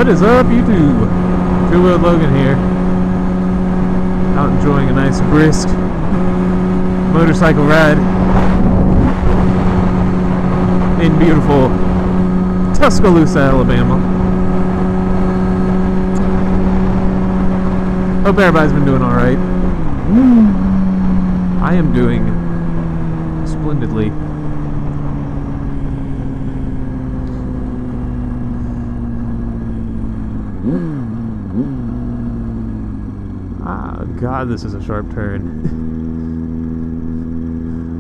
What is up, YouTube? Two-Wheeled Logan here. Out enjoying a nice brisk motorcycle ride in beautiful Tuscaloosa, Alabama. Hope everybody's been doing alright. I am doing splendidly. Ah, God, this is a sharp turn.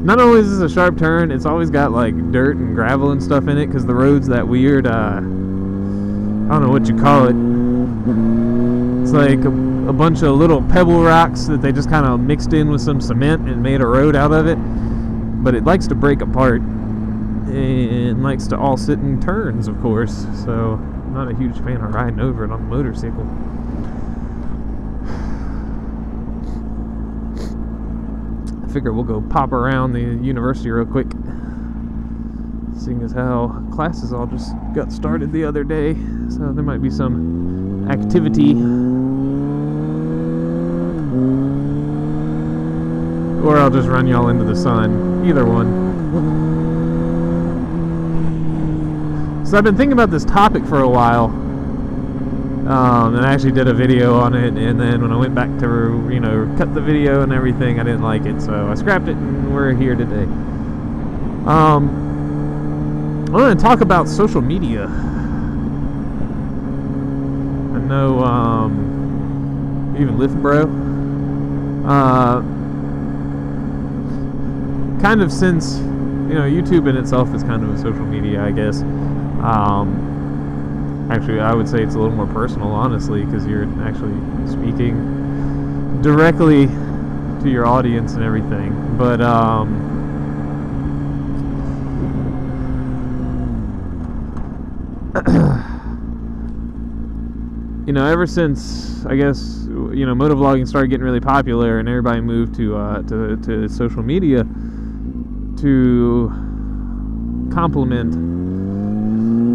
Not only is this a sharp turn, it's always got like dirt and gravel and stuff in it because the road's that weird, I don't know what you call it. It's like a bunch of little pebble rocks that they just kind of mixed in with some cement and made a road out of it. But it likes to break apart and likes to all sit in turns, of course. So I'm not a huge fan of riding over it on a motorcycle. I figure we'll go pop around the university real quick, seeing as how classes all just got started the other day, so there might be some activity. Or I'll just run y'all into the sun. Either one. So I've been thinking about this topic for a while. And I actually did a video on it, and then when I went back to, you know, cut the video and everything, I didn't like it, so I scrapped it, and we're here today. I want to talk about social media. I know, even Lyft Bro. Kind of since, you know, YouTube in itself is kind of a social media, I guess. Actually, I would say it's a little more personal, honestly, because you're actually speaking directly to your audience and everything. But, you know, ever since, I guess, you know, motovlogging started getting really popular and everybody moved to social media to complement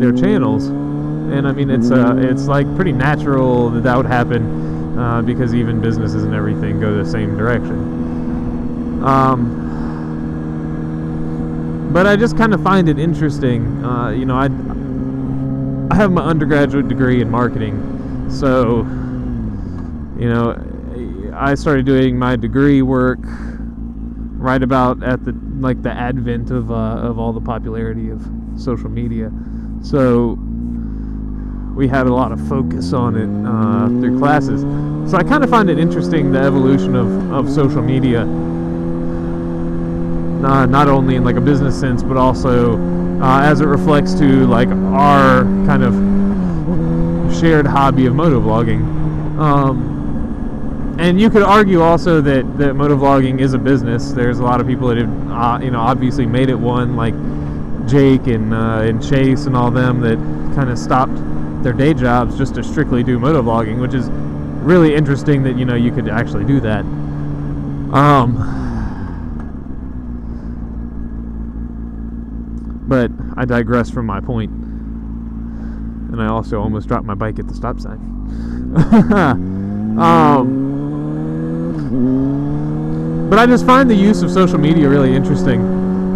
their channels. And I mean, it's like pretty natural that would happen because even businesses and everything go the same direction. But I just kind of find it interesting. You know, I have my undergraduate degree in marketing, so you know, I started doing my degree work right about at the advent of all the popularity of social media. So we had a lot of focus on it through classes. So I kind of find it interesting, the evolution of social media, not only in like a business sense, but also as it reflects to like our kind of shared hobby of motovlogging. And you could argue also that motovlogging is a business. There's a lot of people that have, you know, obviously made it one, like Jake and Chase and all them, that kind of stopped their day jobs just to strictly do motovlogging, which is really interesting that, you know, you could actually do that. But I digress from my point, and I also almost dropped my bike at the stop sign. But I just find the use of social media really interesting,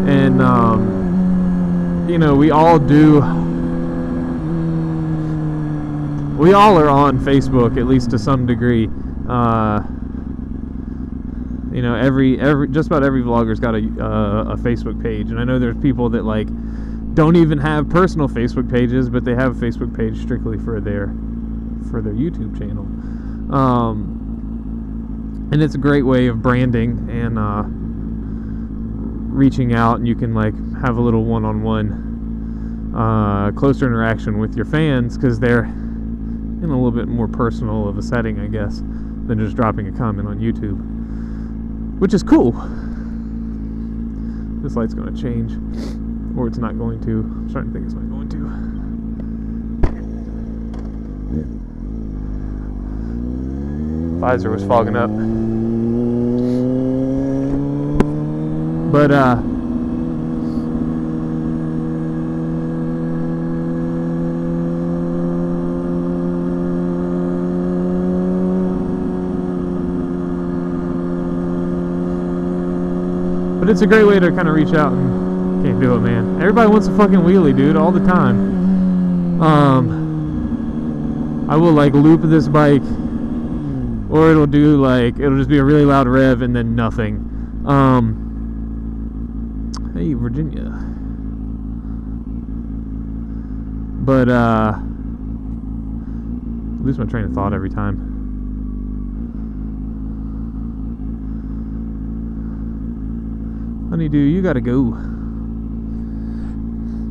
and you know, we all are on Facebook, at least to some degree. You know, just about every vlogger's got a Facebook page, and I know there's people that like don't even have personal Facebook pages, but they have a Facebook page strictly for their YouTube channel. And it's a great way of branding and reaching out, and you can like have a little one-on-one closer interaction with your fans, because they're in a little bit more personal of a setting, I guess, than just dropping a comment on YouTube, which is cool. This light's going to change, or it's not going to. I'm starting to think it's not going to. Visor was fogging up. But But it's a great way to kind of reach out and can't do it, man. Everybody wants a fucking wheelie, dude, all the time. I will like loop this bike, or it'll do like, it'll just be a really loud rev and then nothing. Hey, Virginia. But lose my train of thought every time. Honeydew, you gotta go.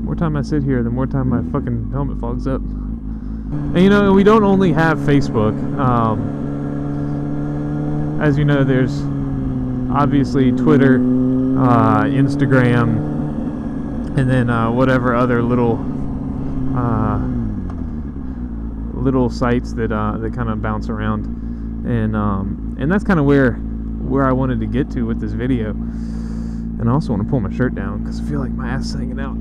More time I sit here, the more time my fucking helmet fogs up. And you know, we don't only have Facebook. As you know, there's obviously Twitter, Instagram, and then whatever other little sites that kind of bounce around, and that's kind of where I wanted to get to with this video. And I also want to pull my shirt down because I feel like my ass is hanging out.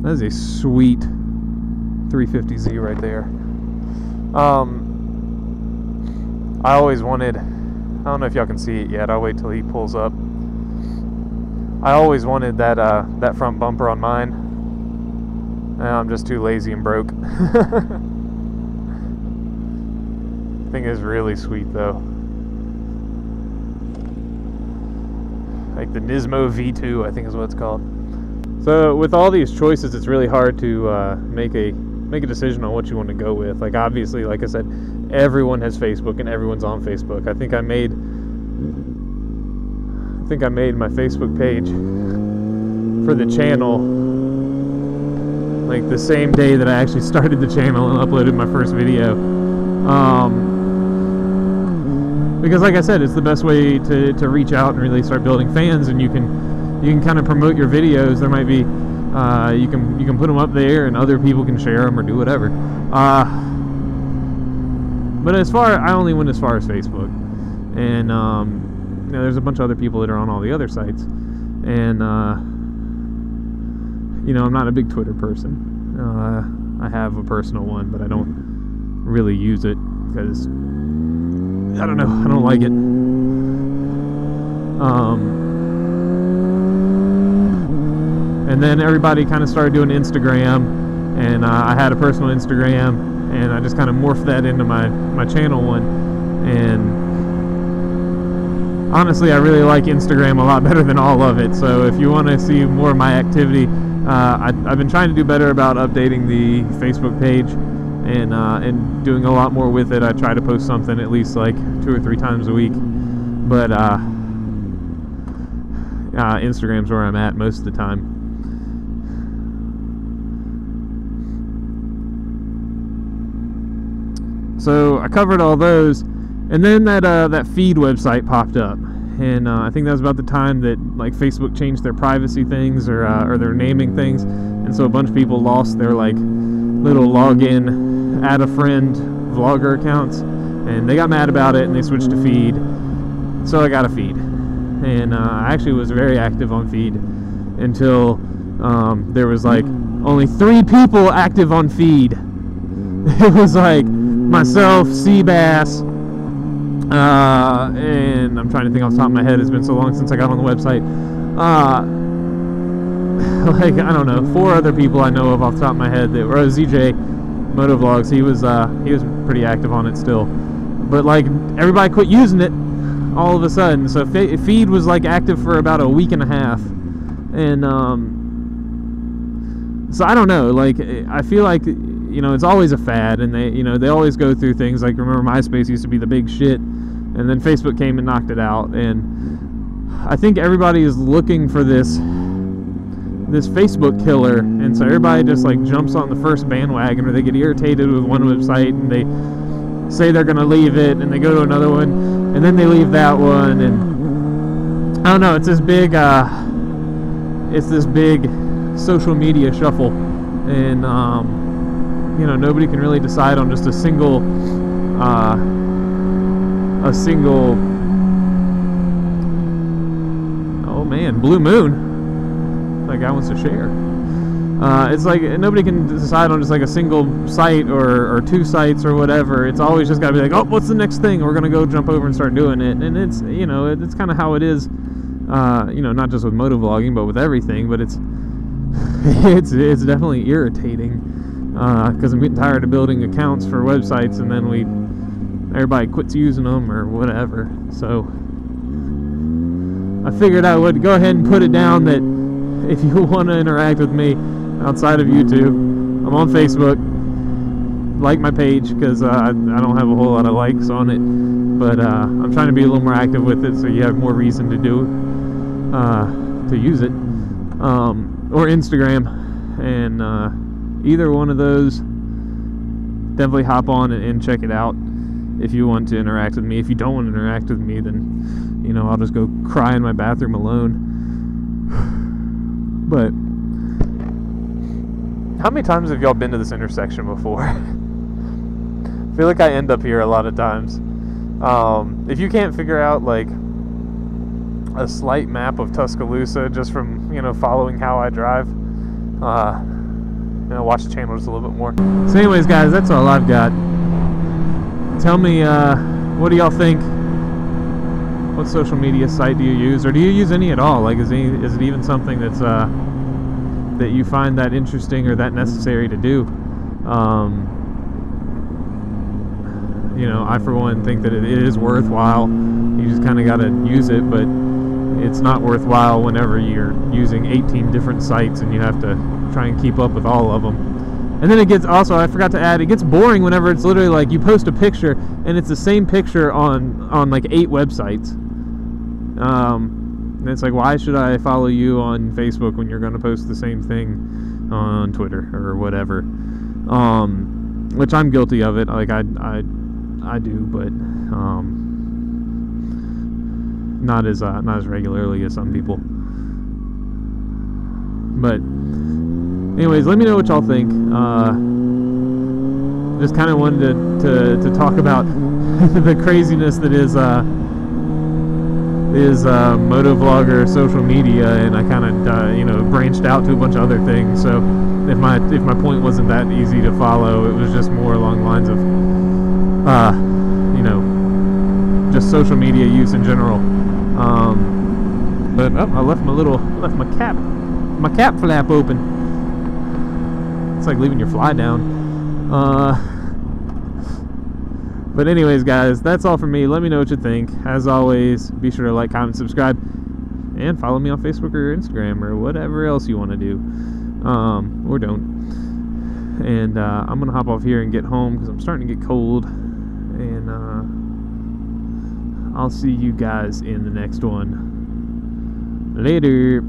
That is a sweet 350Z right there. I always wanted, I don't know if y'all can see it yet, I'll wait till he pulls up. I always wanted that front bumper on mine. I'm just too lazy and broke. Thing is really sweet though. Like the Nismo V2, I think is what it's called. So with all these choices, it's really hard to make a decision on what you want to go with. Like obviously, like I said, everyone has Facebook and everyone's on Facebook. I think I made my Facebook page for the channel like the same day that I actually started the channel and uploaded my first video. Because like I said, it's the best way to reach out and really start building fans, and you can kind of promote your videos. There might be you can put them up there and other people can share them or do whatever. But I only went as far as Facebook, and you know, there's a bunch of other people that are on all the other sites, and you know, I'm not a big Twitter person. I have a personal one, but I don't really use it because I don't know, I don't like it. And then everybody kind of started doing Instagram, and I had a personal Instagram, and I just kind of morphed that into my channel one. And honestly, I really like Instagram a lot better than all of it. So if you want to see more of my activity, I've been trying to do better about updating the Facebook page and doing a lot more with it. I try to post something at least like 2 or 3 times a week, but Instagram's where I'm at most of the time. So I covered all those, and then that feed website popped up, and I think that was about the time that like Facebook changed their privacy things or their naming things, and so a bunch of people lost their like little login, add a friend vlogger accounts, and they got mad about it and they switched to feed. So I got a feed, and I actually was very active on feed until there was like only 3 people active on feed. It was like myself, Seabass, and I'm trying to think off the top of my head, it's been so long since I got on the website. Like, I don't know, 4 other people I know of off the top of my head that were ZJ Motovlogs. He was pretty active on it still, but like everybody quit using it all of a sudden. So feed was like active for about a week and a half, and so I don't know. Like I feel like, you know, it's always a fad, and they always go through things. Like, remember MySpace used to be the big shit, and then Facebook came and knocked it out. And I think everybody is looking for this Facebook killer, and so everybody just like jumps on the first bandwagon, or they get irritated with one website and they say they're gonna leave it, and they go to another one, and then they leave that one, and I don't know. It's this big social media shuffle, and you know, nobody can really decide on just a single oh man, Blue Moon. That guy wants to share. It's like nobody can decide on just like a single site or 2 sites or whatever. It's always just got to be like, oh, what's the next thing? We're gonna go jump over and start doing it. And it's, you know, it's kind of how it is You know, not just with motovlogging, but with everything. But it's it's definitely irritating because I'm getting tired of building accounts for websites, and then everybody quits using them or whatever. So I figured I would go ahead and put it down that if you want to interact with me outside of YouTube, I'm on Facebook. Like my page, because I don't have a whole lot of likes on it, but I'm trying to be a little more active with it, so you have more reason to use it, or Instagram, and either one of those, definitely hop on and check it out if you want to interact with me. If you don't want to interact with me, then, you know, I'll just go cry in my bathroom alone. But how many times have y'all been to this intersection before? I feel like I end up here a lot of times. If you can't figure out like a slight map of Tuscaloosa just from, you know, following how I drive, you know, watch the channel just a little bit more. So anyways, guys, that's all I've got. Tell me, what do y'all think? What social media site do you use, or do you use any at all? Like, is it even something that's that you find that interesting or that necessary to do? You know, I for one think that it is worthwhile. You just kind of got to use it, but it's not worthwhile whenever you're using 18 different sites and you have to try and keep up with all of them. And then it gets, also, I forgot to add, it gets boring whenever it's literally like you post a picture and it's the same picture on like 8 websites. And it's like, why should I follow you on Facebook when you're going to post the same thing on Twitter or whatever? Which I'm guilty of it. Like I do, but not as regularly as some people. But anyways, let me know what y'all think. Just kind of wanted to talk about the craziness that is motovlogger social media, and I kind of you know, branched out to a bunch of other things. So if my point wasn't that easy to follow, it was just more along the lines of you know, just social media use in general. But I left my cap flap open. It's like leaving your fly down. But anyways, guys, that's all from me. Let me know what you think. As always, be sure to like, comment, subscribe, and follow me on Facebook or Instagram or whatever else you want to do, or don't. And I'm gonna hop off here and get home because I'm starting to get cold. And I'll see you guys in the next one. Later.